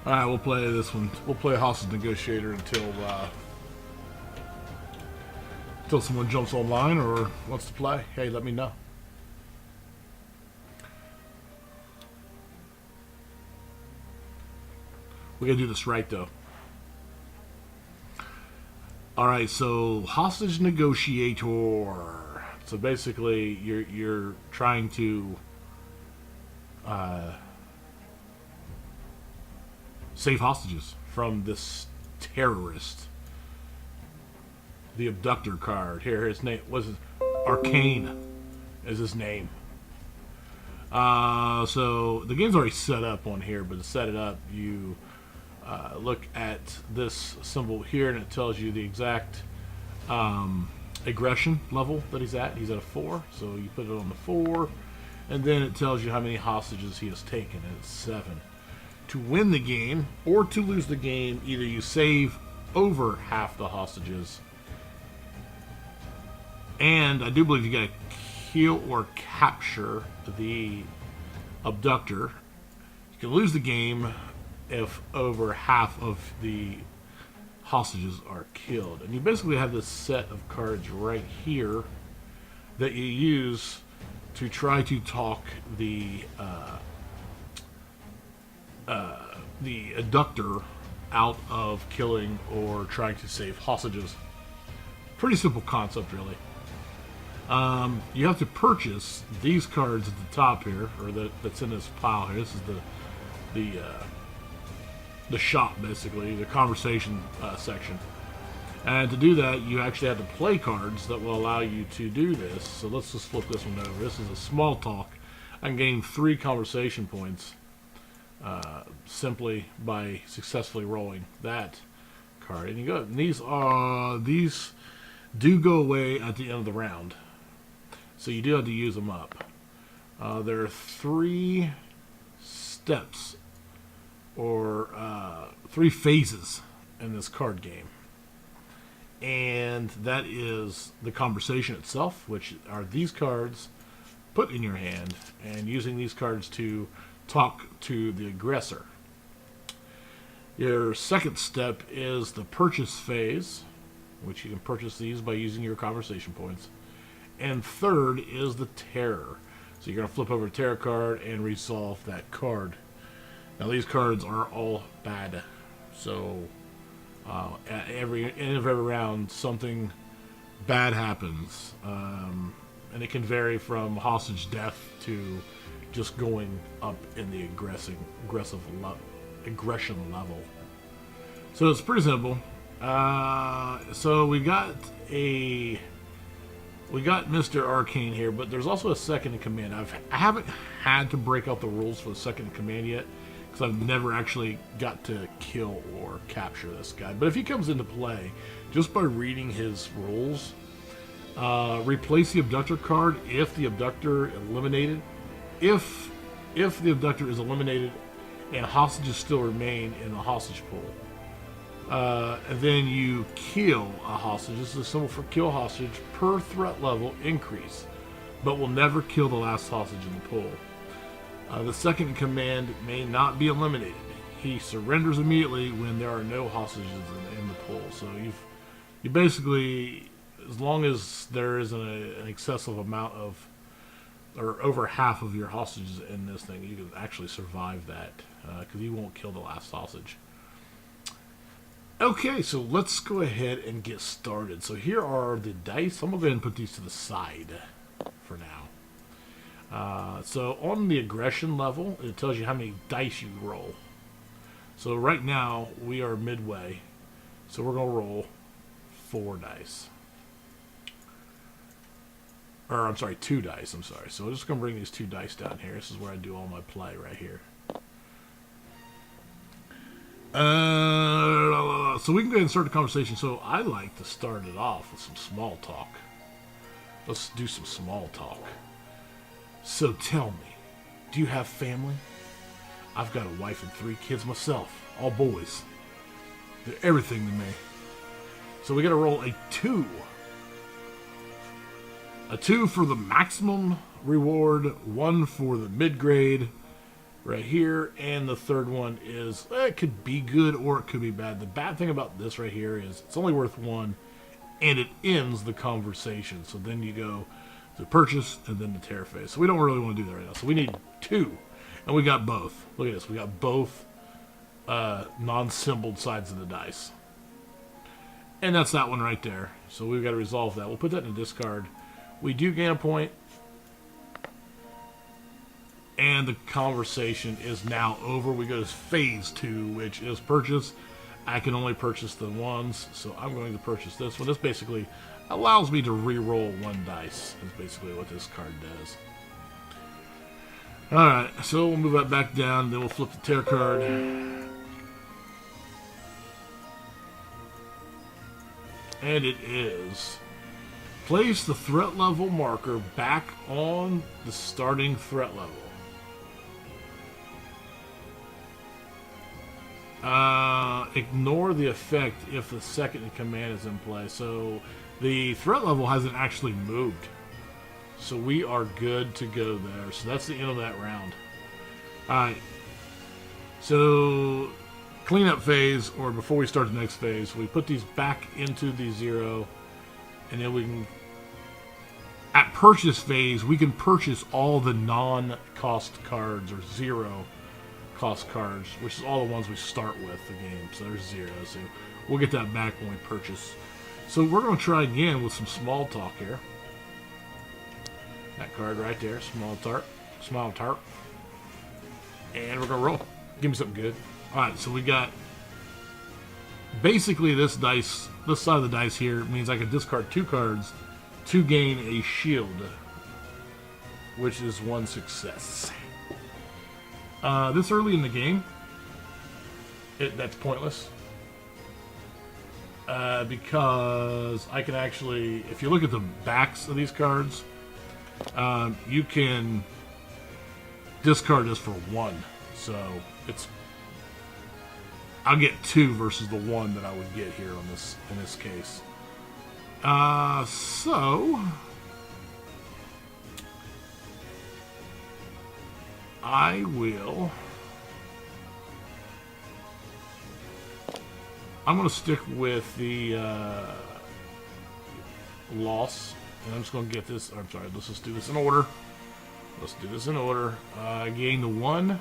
All right, we'll play this one. We'll play Hostage Negotiator until someone jumps online or wants to play. Hey, let me know. We gotta do this right though. All right, so Hostage Negotiator. So basically, you're trying to save hostages from this terrorist. The abductor card. Here, his name was Arcane. Is his name. So the game's already set up on here, but to set it up, you look at this symbol here, and it tells you the exact aggression level that he's at. He's at a 4, so you put it on the 4, and then it tells you how many hostages he has taken, and it's 7. To win the game or to lose the game, either you save over half the hostages, and I do believe you gotta kill or capture the abductor. You can lose the game if over half of the hostages are killed. And you basically have this set of cards right here that you use to try to talk the abductor out of killing or trying to save hostages. Pretty simple concept, really. You have to purchase these cards at the top here, or that's in this pile here. This is the shop, basically, the conversation section. And to do that, you actually have to play cards that will allow you to do this. So let's just flip this one over. This is a small talk. I can gain 3 conversation points simply by successfully rolling that card. And you go. And these do go away at the end of the round, so you do have to use them up. There are 3 steps or 3 phases in this card game, and that is the conversation itself, which are these cards put in your hand, and using these cards to talk to the aggressor. Your second step is the purchase phase, which you can purchase these by using your conversation points. And third is the terror. So you're going to flip over a terror card and resolve that card. Now these cards are all bad. So at end of every round, something bad happens. And it can vary from hostage death to just going up in the aggression level. So it's pretty simple. So we got Mr. Arcane here, but there's also a second in command. I haven't had to break out the rules for the second in command yet, because I've never actually got to kill or capture this guy. But if he comes into play, just by reading his rules, replace the abductor card if the abductor eliminated. If the abductor is eliminated and hostages still remain in the hostage pool, and then you kill a hostage. This is a symbol for kill hostage per threat level increase, but will never kill the last hostage in the pool. The second in command may not be eliminated. He surrenders immediately when there are no hostages in the pool. So you basically, as long as there isn't an excessive amount of, or over half of your hostages in this thing, you can actually survive that, because you won't kill the last hostage. Okay, so let's go ahead and get started. So here are the dice. I'm going to go ahead and put these to the side for now. So on the aggression level, it tells you how many dice you roll. So right now, we are midway. So we're going to roll 4 dice. Or, I'm sorry, 2 dice, I'm sorry. So I'm just going to bring these 2 dice down here. This is where I do all my play right here. So we can go ahead and start the conversation. So I like to start it off with some small talk. Let's do some small talk. So tell me, do you have family? I've got a wife and 3 kids myself, all boys. They're everything to me. So we got to roll a 2. A 2 for the maximum reward, 1 for the mid-grade, right here, and the third one is, it could be good or it could be bad. The bad thing about this right here is it's only worth one, and it ends the conversation. So then you go to purchase and then the tear phase. So we don't really want to do that right now. So we need two, and we got both. Look at this. We got both non-symboled sides of the dice. And that's that one right there. So we've got to resolve that. We'll put that in a discard. We do gain a point. And the conversation is now over. We go to phase 2, which is purchase. I can only purchase the ones, so I'm going to purchase this one. This basically allows me to re-roll one dice, is basically what this card does. Alright, so we'll move that back down, then we'll flip the tear card. And it is, place the threat level marker back on the starting threat level. Ignore the effect if the second in command is in play. So the threat level hasn't actually moved. So we are good to go there. So that's the end of that round. Alright. So cleanup phase, or before we start the next phase, we put these back into the 0. And then we can, at purchase phase, we can purchase all the non-cost cards, or 0 cost cards, which is all the ones we start with the game. So there's 0. So we'll get that back when we purchase. So we're going to try again with some small talk here. That card right there, small talk. And we're going to roll. Give me something good. Alright, so we got basically this dice, this side of the dice here means I can discard 2 cards to gain a shield, which is 1 success. This early in the game, that's pointless. Because I can actually, if you look at the backs of these cards, you can discard this for 1. So it's, I'll get 2 versus the 1 that I would get here on this, in this case. So I will, I'm going to stick with the loss, and I'm just going to get this, I'm sorry, let's just do this in order. Let's do this in order. Gain the 1,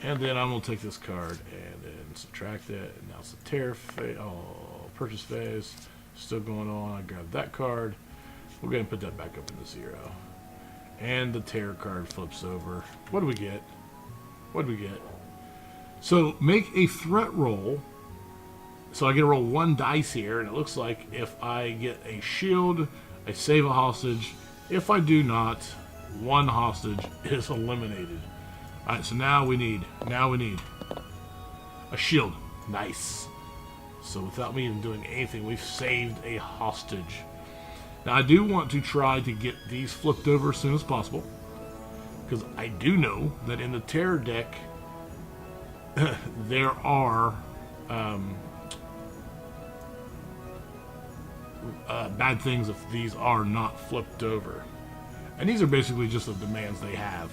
and then I'm going to take this card and then subtract it, and now it's the tear phase, purchase phase, still going on. I grab that card, we'll go ahead and put that back up in the 0. And the tear card flips over. What do we get? What do we get? So make a threat roll. So I get to roll 1 dice here, and it looks like if I get a shield, I save a hostage. If I do not, 1 hostage is eliminated. Alright, so now we need a shield. Nice. So without me even doing anything, we've saved a hostage. Now I do want to try to get these flipped over as soon as possible, because I do know that in the terror deck there are bad things if these are not flipped over, and these are basically just the demands they have.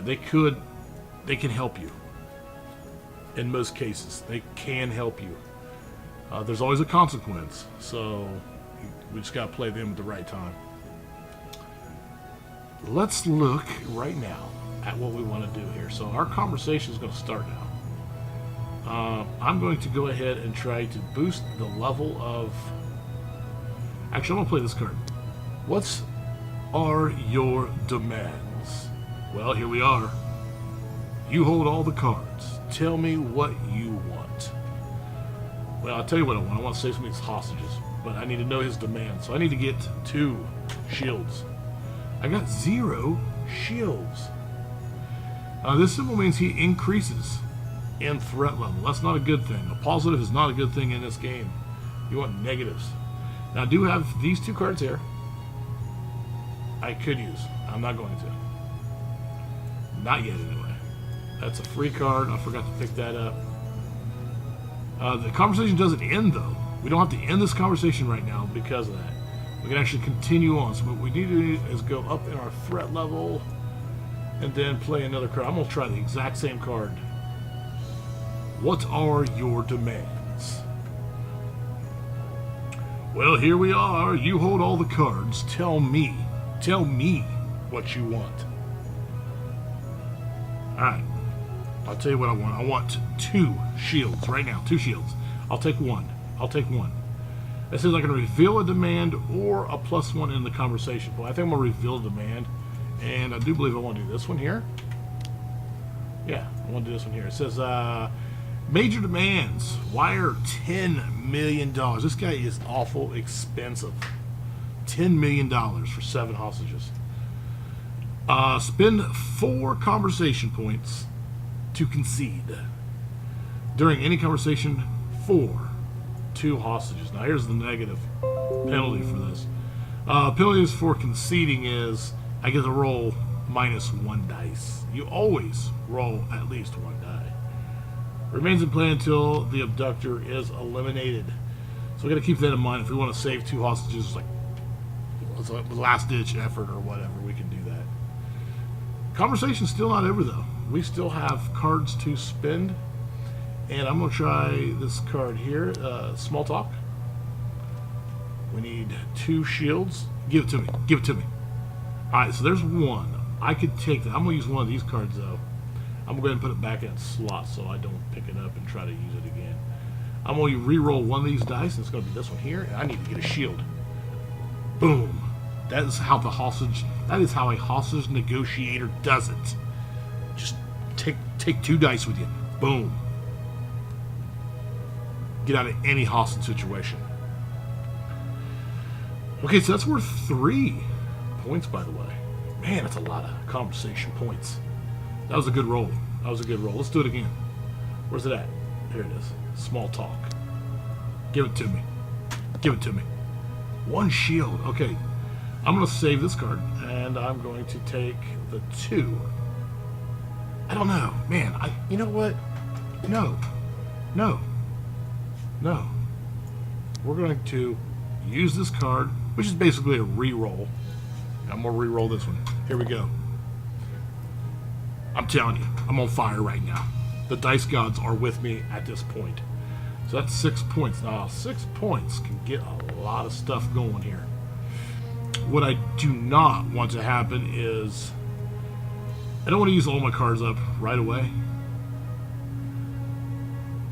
They can help you. In most cases, they can help you. There's always a consequence, so we just gotta play them at the right time. Let's look right now at what we want to do here. So our conversation is going to start now. I'm going to go ahead and try to boost the level of... Actually, I'm going to play this card. What are your demands? Well, here we are. You hold all the cards. Tell me what you want. Well, I'll tell you what I want. I want to save some of these hostages, but I need to know his demands. So I need to get 2 shields. I got 0 shields. This symbol means he increases in threat level. That's not a good thing. A positive is not a good thing in this game. You want negatives. Now I do have these 2 cards here I could use. I'm not going to. Not yet anyway. That's a free card. I forgot to pick that up. The conversation doesn't end though. We don't have to end this conversation right now because of that. We can actually continue on. So what we need to do is go up in our threat level. and then play another card. I'm going to try the exact same card. What are your demands? Well, here we are. You hold all the cards. Tell me what you want. Alright. I'll tell you what I want. I want 2 shields right now. 2 shields. I'll take one. It says I can reveal a demand or a +1 in the conversation. Well, I think I'm going to reveal a demand. And I do believe I want to do this one here. Yeah, I want to do this one here. It says, major demands. Wire $10 million. This guy is awful expensive. $10 million for 7 hostages. Spend 4 conversation points to concede. During any conversation, 2 hostages. Now here's the negative penalty for this. Penalties for conceding is I get to roll -1 dice. You always roll at least 1 die. Remains in play until the abductor is eliminated. So we got to keep that in mind. If we want to save 2 hostages, like last-ditch effort or whatever, we can do that. Conversation's still not over though. We still have cards to spend, and I'm gonna try this card here. Small talk. We need 2 shields. Give it to me. Give it to me. All right, so there's 1. I could take that. I'm gonna use one of these cards though. I'm gonna go ahead and put it back in its slot so I don't pick it up and try to use it again. I'm going to re-roll one of these dice, and it's going to be this one here, and I need to get a shield. Boom. That is how a hostage negotiator does it. Just take 2 dice with you. Boom. Get out of any hostage situation. Okay, so that's worth 3 points, by the way. Man, that's a lot of conversation points. That was a good roll. Let's do it again. Where's it at? Here it is. Small talk. Give it to me. 1 shield. Okay. I'm going to save this card, and I'm going to take the 2. I don't know. Man, you know what? No. We're going to use this card, which is basically a re-roll. I'm going to re-roll this one. Here we go. I'm telling you, I'm on fire right now. The dice gods are with me at this point. So that's 6 points. Now, 6 points can get a lot of stuff going here. What I do not want to happen is I don't want to use all my cards up right away.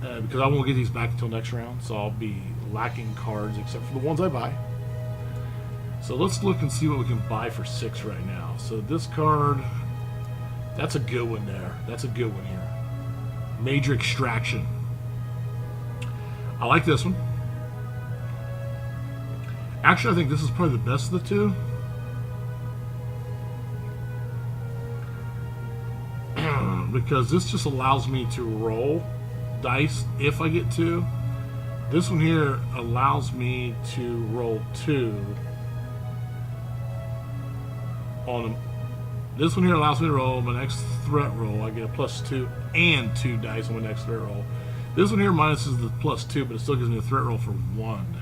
Because I won't get these back until next round. So I'll be lacking cards except for the ones I buy. So let's look and see what we can buy for 6 right now. So this card, that's a good one there. That's a good one here. Major Extraction. I like this one. Actually, I think this is probably the best of the 2. Because this just allows me to roll dice if I get 2. This one here allows me to roll 2 on them. This one here allows me to roll my next threat roll. I get a +2 and 2 dice on my next threat roll. This one here minuses the +2, but it still gives me a threat roll for 1.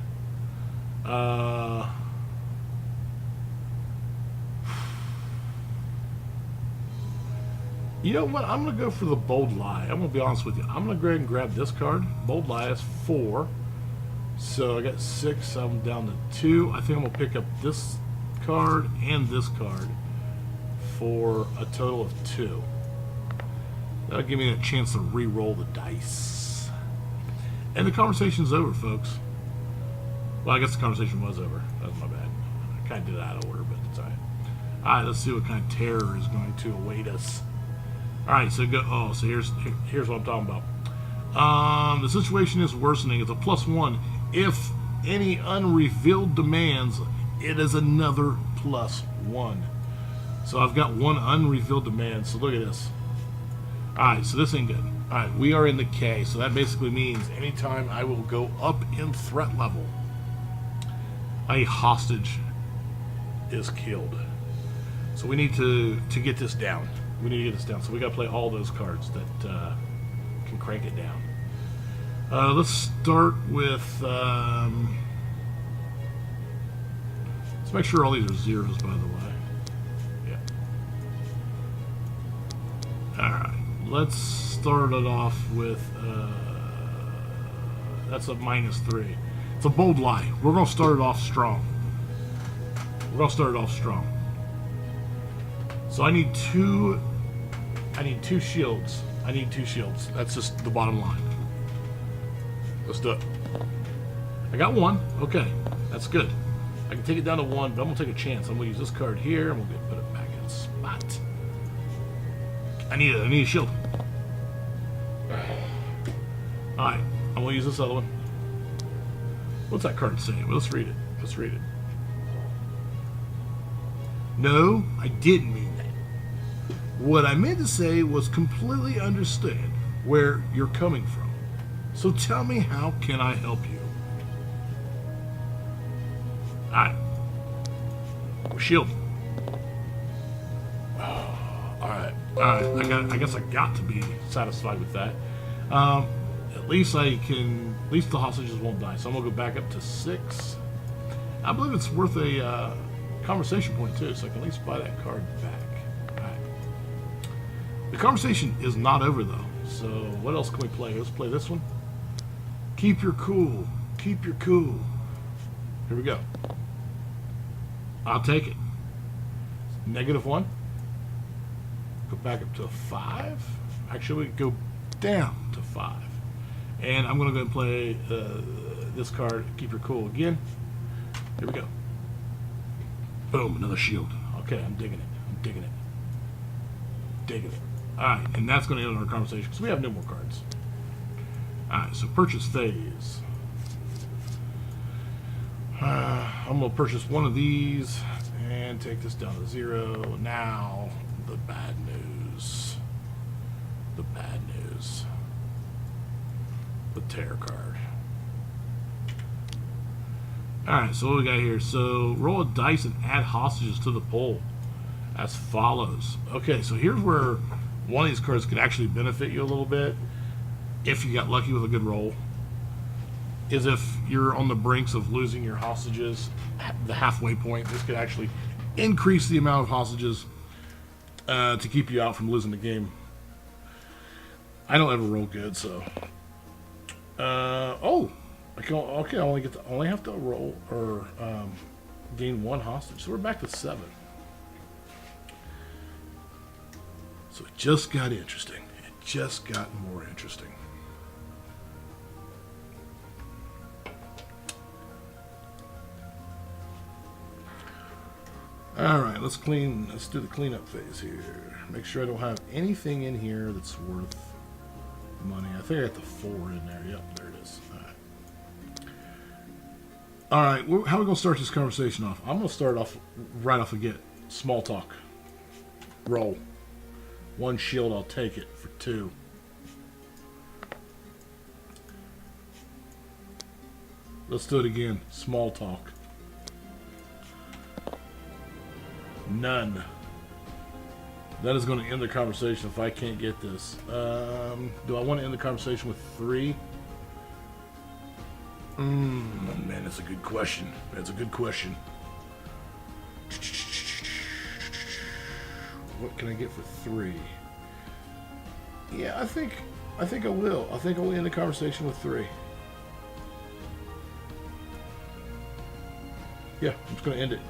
You know what? I'm going to go for the Bold Lie. I'm going to be honest with you. I'm going to go ahead and grab this card. Bold Lie is 4. So I got 6. I'm down to 2. I think I'm going to pick up this card and this card for a total of 2. That'll give me a chance to re-roll the dice. And the conversation's over, folks. Well, I guess the conversation was over. That was my bad. I kind of did it out of order, but it's alright. Alright, let's see what kind of terror is going to await us. Alright, so go. Oh, so here's what I'm talking about. The situation is worsening. It's a +1. If any unrevealed demands, it is another +1. So I've got 1 unrevealed demand. So look at this. Alright, so this ain't good. Alright, we are in the K. So that basically means anytime I will go up in threat level, a hostage is killed. So we need to get this down. We need to get this down. So we got to play all those cards that can crank it down. Let's start with. Let's make sure all these are zeros, by the way. Yeah. let's start it off with, that's a -3. It's a bold lie. We're going to start it off strong. We're going to start it off strong. So I need two shields. I need 2 shields. That's just the bottom line. Let's do it. I got 1. Okay, that's good. I can take it down to 1, but I'm going to take a chance. I'm going to use this card here, and we'll put it back in its spot. I need a shield. Alright, I'm going to use this other one. What's that card saying? Well, let's read it. Let's read it. No, I didn't mean that. What I meant to say was completely understand where you're coming from. So tell me, how can I help you? Alright. Shield. Alright. I guess I got to be satisfied with that. At least the hostages won't die. So I'm gonna go back up to 6. I believe it's worth a conversation point too, so I can at least buy that card back. The conversation is not over though, so what else can we play? Let's play this one. Keep your cool. Keep your cool. Here we go. I'll take it. -1. Go back up to a 5. Actually, we go down to 5. And I'm going to go and play this card, Keep Your Cool, again. Here we go. Boom, another shield. Okay, I'm digging it. I'm digging it. Digging it. Alright, and that's going to end our conversation because we have no more cards. Alright, so purchase phase. I'm going to purchase one of these and take this down to 0. Now, the bad news. The bad news. The terror card. Alright, so what we got here? So, roll a dice and add hostages to the pool as follows. Okay, so here's where one of these cards could actually benefit you a little bit if you got lucky with a good roll. Is if you're on the brinks of losing your hostages, the halfway point, this could actually increase the amount of hostages to keep you out from losing the game. I don't ever roll good, so. Okay. I only have to roll or gain 1 hostage, so we're back to 7. So it just got interesting. It just got more interesting. Alright, let's do the cleanup phase here. Make sure I don't have anything in here that's worth money. I think I got the 4 in there. Yep, there it is. Alright, how are we going to start this conversation off? I'm going to start off right off the get. Small talk. Roll. 1 shield, I'll take it for 2. Let's do it again. Small talk. None. That is going to end the conversation if I can't get this. Do I want to end the conversation with 3? Man, that's a good question. That's a good question. What can I get for 3? Yeah, I think I will. I think I will end the conversation with 3. Yeah, I'm just going to end it.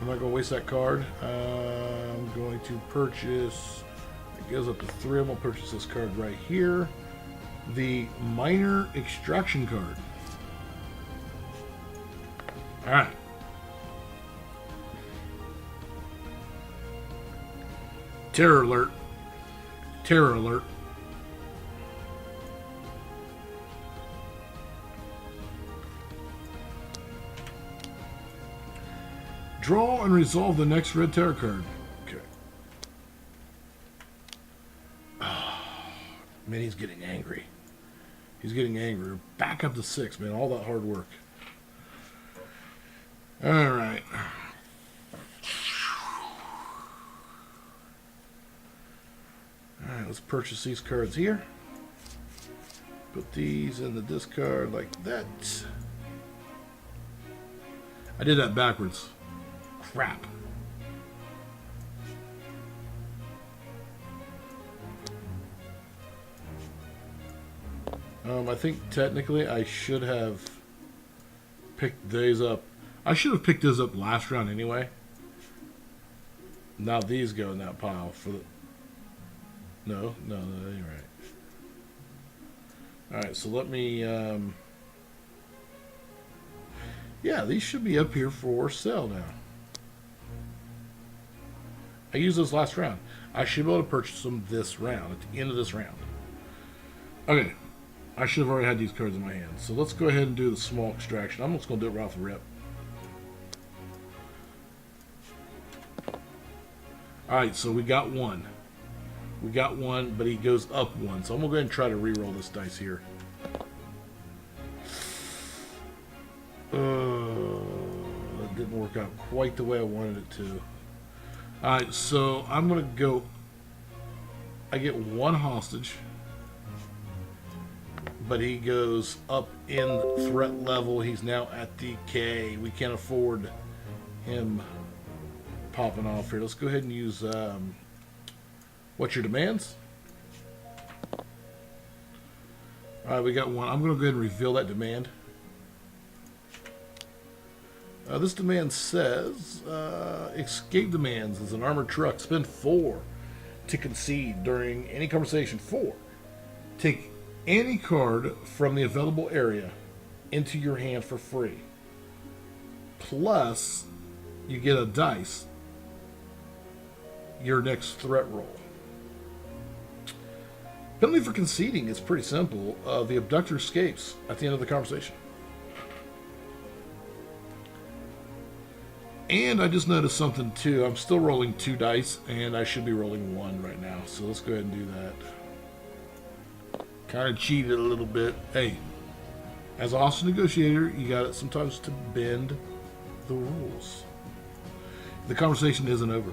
I'm not going to waste that card. I'm going to purchase, it goes up to 3. I'm going to purchase this card right here. The minor extraction card. Alright. Terror alert. Terror alert. Draw and resolve the next red terror card. Okay. Oh, man, he's getting angry. He's getting angry. Back up to 6, man. All that hard work. Alright. Alright, let's purchase these cards here. Put these in the discard like that. I did that backwards. Crap. I think technically I should have picked these up. I should have picked those up last round anyway. Now these go in that pile for the... No, that ain't right. Alright, so let me... Yeah, these should be up here for sale now. I used those last round. I should be able to purchase them this round, at the end of this round. Okay. I should have already had these cards in my hand. So let's go ahead and do the small extraction. I'm just going to do it right off the rip. Alright, so we got one. We got one, but he goes up one. So I'm going to go ahead and try to re-roll this dice here. That didn't work out quite the way I wanted it to. Alright, so I'm going to go... I get one hostage. But he goes up in threat level. He's now at the K. We can't afford him popping off here. Let's go ahead and use... what's your demands? Alright, we got one. I'm going to go ahead and reveal that demand. This demand says, escape demands is an armored truck. Spend 4 to concede during any conversation. 4. Take any card from the available area into your hand for free. Plus, you get a dice. Your next threat roll. Penalty for conceding is pretty simple. The abductor escapes at the end of the conversation. And I just noticed something too. I'm still rolling 2 dice, and I should be rolling 1 right now. So let's go ahead and do that. Kind of cheated a little bit. Hey, as a hostage negotiator, you got it sometimes to bend the rules. The conversation isn't over.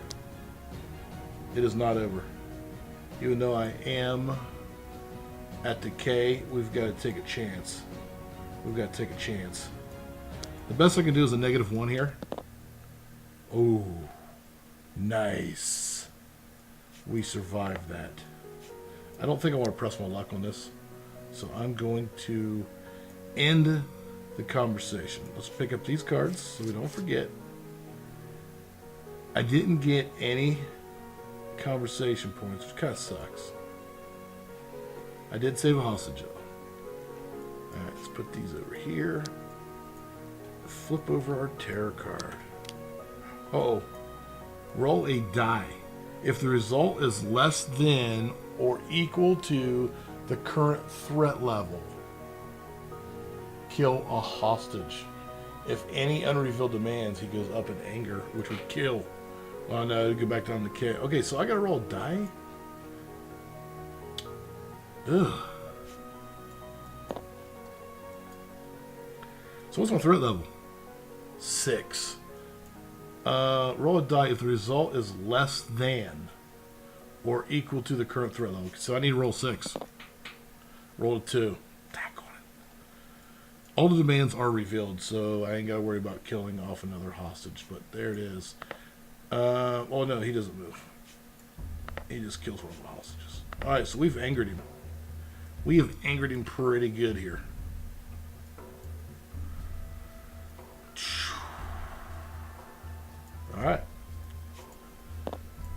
It is not over. Even though I am at the K, we've got to take a chance. We've got to take a chance. The best I can do is a -1 here. Oh, nice. We survived that. I don't think I want to press my luck on this. So I'm going to end the conversation. Let's pick up these cards so we don't forget. I didn't get any conversation points, which kind of sucks. I did save a hostage though. Alright, let's put these over here. Flip over our terror card. Uh-oh. Roll a die. If the result is less than or equal to the current threat level, kill a hostage. If any unrevealed demands, he goes up in anger, which would kill. Oh no, it'll go back down to K. Okay, so I gotta roll a die? Ugh. So what's my threat level? 6. Roll a die if the result is less than or equal to the current threat level. So I need to roll 6. Roll a 2. All the demands are revealed, so I ain't got to worry about killing off another hostage. But there it is. Oh no, he doesn't move. He just kills one of the hostages. Alright, so we've angered him. We have angered him pretty good here. Alright.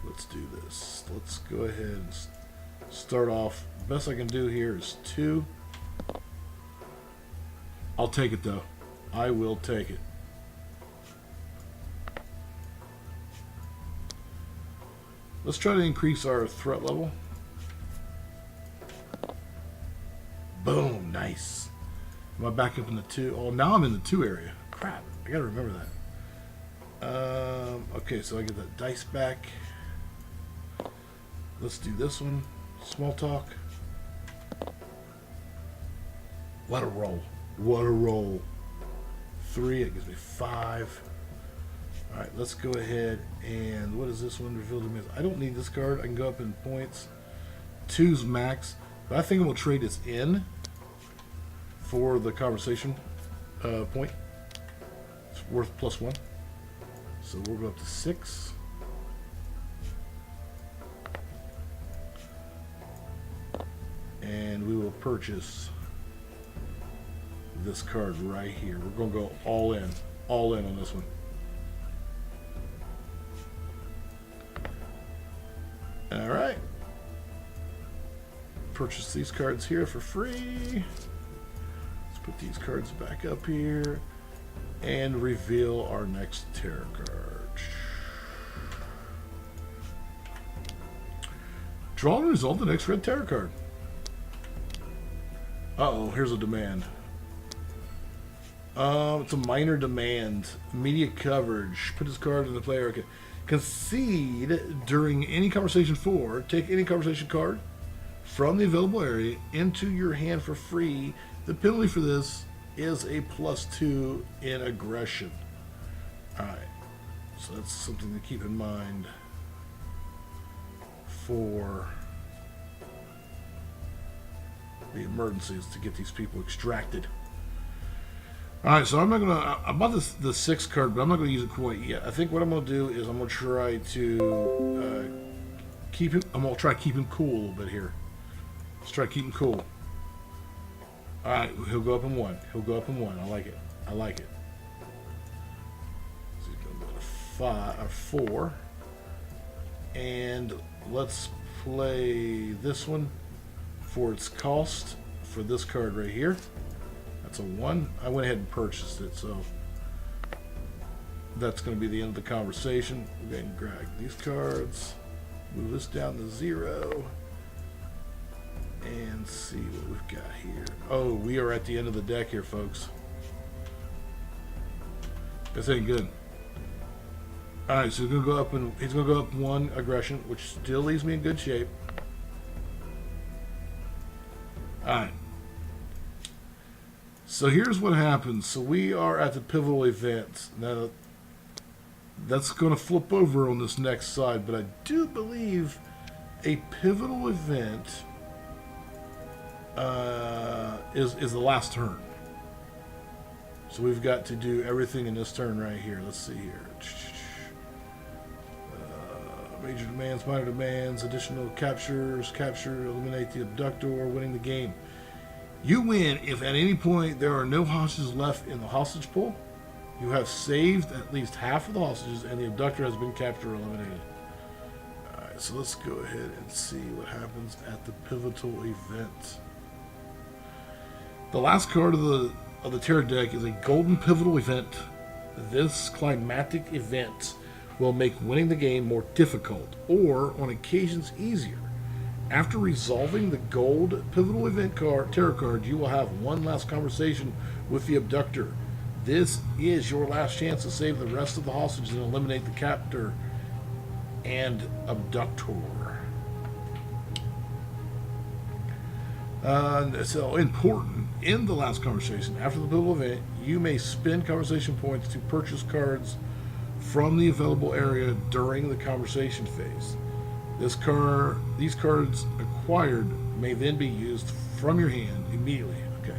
Let's do this. Let's go ahead and start off. The best I can do here is 2. I'll take it though. I will take it. Let's try to increase our threat level. Boom, nice. Am I back up in the 2? Oh, now I'm in the 2 area. Crap, I gotta remember that. Okay, so I get that dice back. Let's do this one. Small talk. What a roll. What a roll. 3, it gives me 5. Alright, let's go ahead and what is this one? Reveal to me. I don't need this card. I can go up in points. 2's max. But I think I'm going to trade this in for the conversation point. It's worth +1. So we'll go up to 6. And we will purchase this card right here. We're going to go all in on this one. All right. Purchase these cards here for free. Let's put these cards back up here and reveal our next tarot card. Draw and resolve the next red tarot card. Uh-oh, here's a demand. It's a minor demand. Immediate coverage. Put this card in the player. Okay. Concede during any conversation 4. Take any conversation card from the available area into your hand for free. The penalty for this is a +2 in aggression. Alright. So that's something to keep in mind for the emergencies to get these people extracted. Alright, so I'm not gonna. I bought the 6 card, but I'm not gonna use it quite yet. I think what I'm gonna do is I'm gonna try to keep him. I'm gonna try to keep him cool a little bit here. Let's try to keep him cool. Alright, he'll go up in 1. He'll go up in 1. I like it. I like it. So he's gonna go to 5 or 4, and let's play this one for its cost for this card right here. That's a 1. I went ahead and purchased it, so that's going to be the end of the conversation. We're going to grab these cards, move this down to 0, and see what we've got here. Oh, we are at the end of the deck here, folks. This ain't good. Alright, so he's going to go up and he's going to go up 1 aggression, which still leaves me in good shape. Alright. So here's what happens. So we are at the pivotal event. Now, that's going to flip over on this next side, but I do believe a pivotal event is the last turn. So we've got to do everything in this turn right here. Let's see here. Major demands, minor demands, additional captures, eliminate the abductor, winning the game. You win if at any point there are no hostages left in the hostage pool. You have saved at least half of the hostages and the abductor has been captured or eliminated. Alright, so let's go ahead and see what happens at the pivotal event. The last card of the tarot deck is a golden pivotal event. This climactic event will make winning the game more difficult or on occasions easier. After resolving the gold pivotal event card, tarot card, you will have one last conversation with the abductor. This is your last chance to save the rest of the hostages and eliminate the captor and abductor. So important, in the last conversation, after the pivotal event, you may spend conversation points to purchase cards from the available area during the conversation phase. These cards acquired may then be used from your hand immediately. Okay,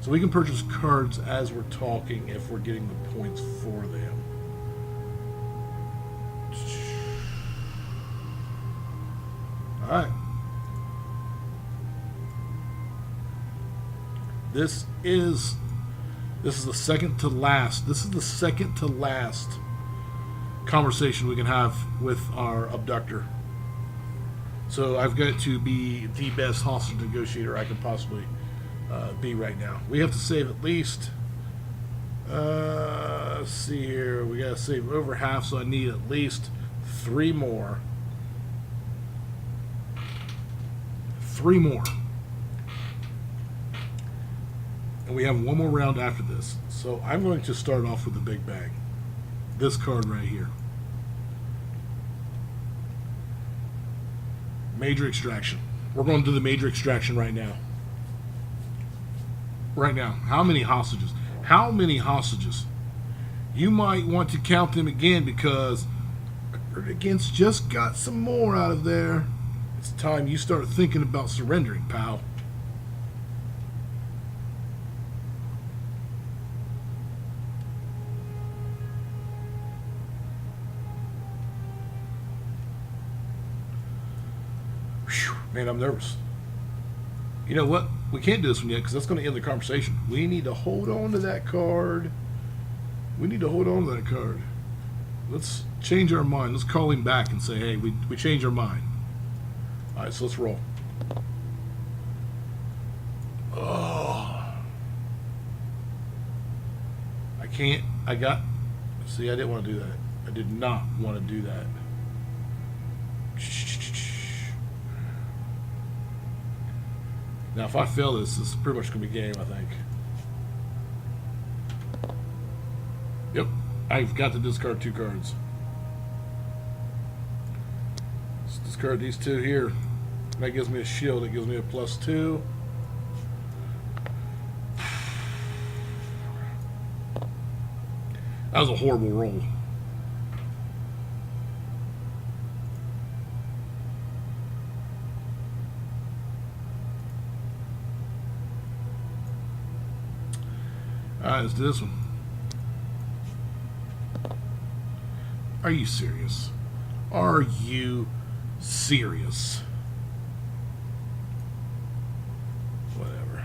so we can purchase cards as we're talking if we're getting the points for them. All right. This is the second to last. This is the second to last conversation we can have with our abductor. So I've got to be the best hostage negotiator I can possibly be right now. We have to save at least, let's see here, we got to save over half, so I need at least 3 more. 3 more. And we have one more round after this. So I'm going to start off with the big bang. This card right here. Major extraction. We're going to do the major extraction right now. Right now. How many hostages? How many hostages? You might want to count them again because against just got some more out of there. It's time you start thinking about surrendering, pal. Man, I'm nervous. You know what? we can't do this one yet because that's going to end the conversation. We need to hold on to that card. We need to hold on to that card. Let's change our mind. Let's call him back and say, hey, we changed our mind. All right, so let's roll. Oh. I can't. See, I didn't want to do that. I did not want to do that. Now, if I fail this is pretty much going to be game, I think. Yep. I've got to discard 2 cards. Let's discard these 2 here. That gives me a shield. It gives me a +2. That was a horrible roll. Alright, let's do this one. Are you serious? Are you serious? Whatever.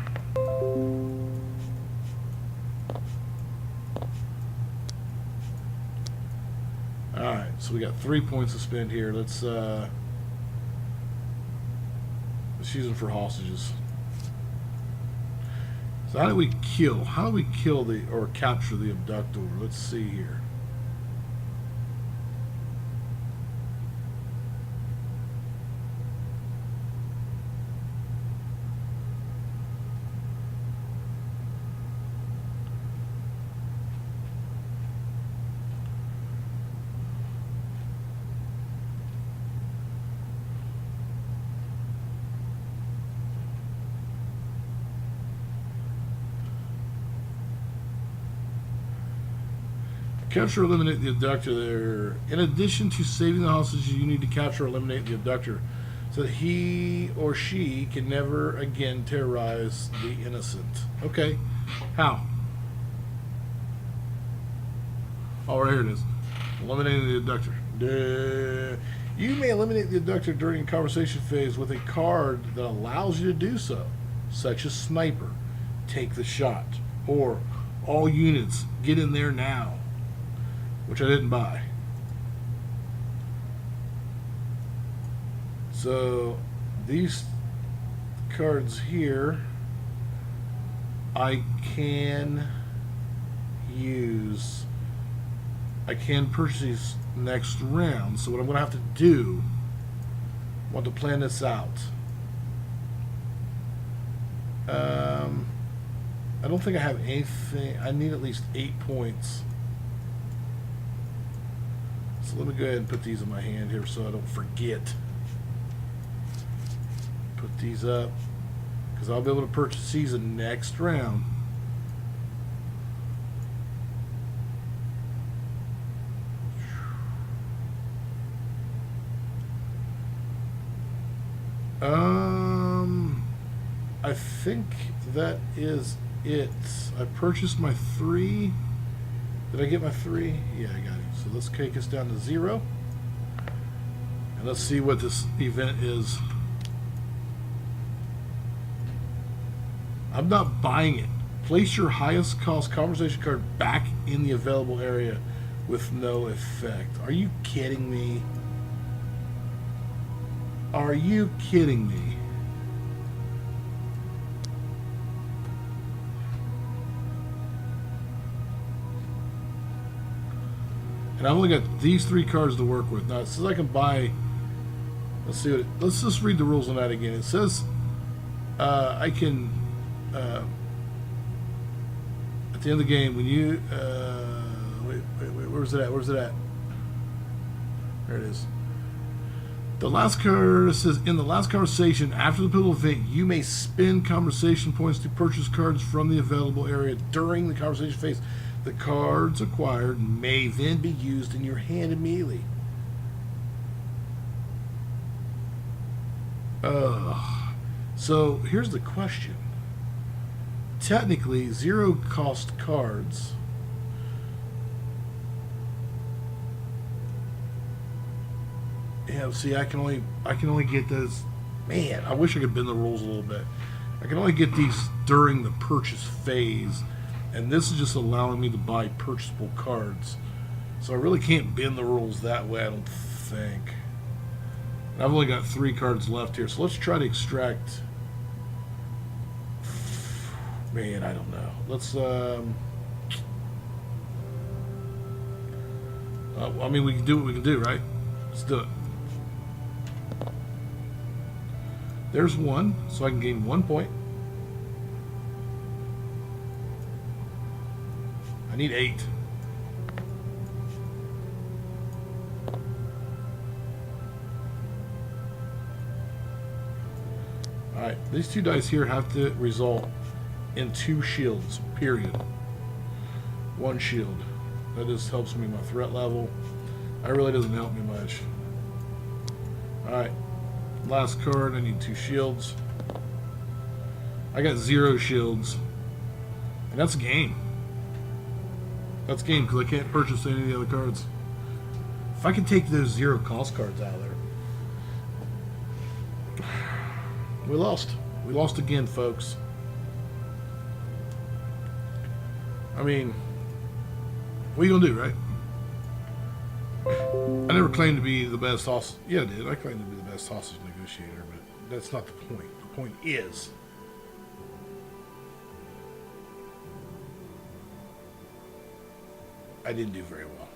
Alright, so we got 3 points to spend here. Let's use them for hostages. So how do we kill? How do we kill or capture the abductor? Let's see here. Capture or eliminate the abductor there. In addition to saving the hostages, you need to capture or eliminate the abductor so that he or she can never again terrorize the innocent. Okay. How? Oh, right here it is. Eliminating the abductor. Duh. You may eliminate the abductor during the conversation phase with a card that allows you to do so, such as Sniper, Take the Shot, or All Units, Get in There Now, which I didn't buy. So these cards here I can use. I can purchase these next round. So what I'm going to have to do, I want to plan this out. I don't think I have anything. I need at least 8 points. So let me go ahead and put these in my hand here so I don't forget. Put these up because I'll be able to purchase these the next round. I think that is it. I purchased my 3. Did I get my 3? Yeah, I got it. So let's take us down to 0. And let's see what this event is. I'm not buying it. Place your highest cost conversation card back in the available area with no effect. Are you kidding me? Are you kidding me? And I've only got these 3 cards to work with. Now it says I can buy. Let's see what. Let's just read the rules on that again. It says I can at the end of the game when you wait, where's it at? Where's it at? There it is. The last card says in the last conversation after the pivotal event, you may spend conversation points to purchase cards from the available area during the conversation phase. The cards acquired may then be used in your hand immediately. So here's the question. Technically, 0 cost cards yeah, see, I can only get those. Man, I wish I could bend the rules a little bit. I can only get these during the purchase phase, and this is just allowing me to buy purchasable cards. So I really can't bend the rules that way, I don't think. And I've only got 3 cards left here, so let's try to extract... Man, I don't know. Let's, I mean, we can do what we can do, right? Let's do it. There's 1, so I can gain 1 point. I need 8. Alright, these 2 dice here have to result in 2 shields, period. 1 shield. That just helps me my threat level. That really doesn't help me much. Alright, last card, I need 2 shields. I got 0 shields. And that's game. That's game, because I can't purchase any of the other cards. If I can take those 0 cost cards out of there. We lost. We lost again, folks. I mean, what are you gonna do, right? I never claimed to be the best hostage. Yeah, I did. I claimed to be the best hostage negotiator, but that's not the point. The point is, I didn't do very well.